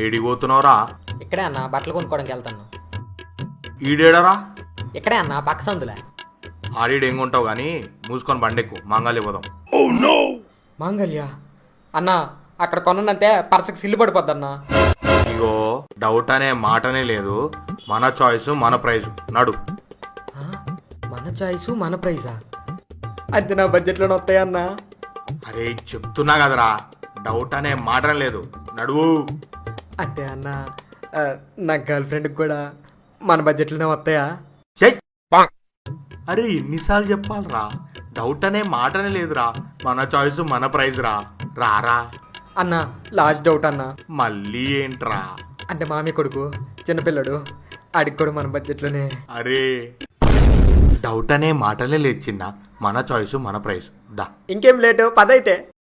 ఏడిపోతున్నావురా? ఇక్కడే అన్న బట్టలు కొనుక్కోవడానికి వెళ్తాను. ఈడేడరా? ఇక్కడే అన్న పక్క సందులే. ఆడీడేం కొంటావు గానీ మూసుకొని బండెక్కు, మంగాలి పోదాం. మాంగళ్య అన్న అక్కడ కొనంటే పర్సకి సిల్లు పడిపోద్దన్నా. ఇగో డౌట్ అనే మాటనే లేదు, మన చాయిస్ మన ప్రైజ్, నడు. మన చాయిస్ మన ప్రైజా? అయితే నా బడ్జెట్లోనే వస్తాయన్నా? అరే చెప్తున్నా కదరా, డౌట్ అనే మాటనే లేదు, నడువు. అంటే అన్న నా గర్ల్ ఫ్రెండ్కి కూడా మన బడ్జెట్లోనే వస్తాయా? అరే ఎన్నిసార్లు చెప్పాలరా, డౌట్ అనే మాటనే లేదురా, మన చాయిస్ మన ప్రైజ్ రా, రారా. అన్న లాస్ట్ డౌట్ అన్న. మళ్ళీ ఏంట్రా? అంటే మామి కొడుకు చిన్నపిల్లడు, ఆడికి కూడా మన బడ్జెట్లోనే. అరే డౌట్ అనే మాటలే లేదు చిన్న, మన చాయిస్ మన ప్రైజ్ దా. ఇంకేం లేటు పదైతే.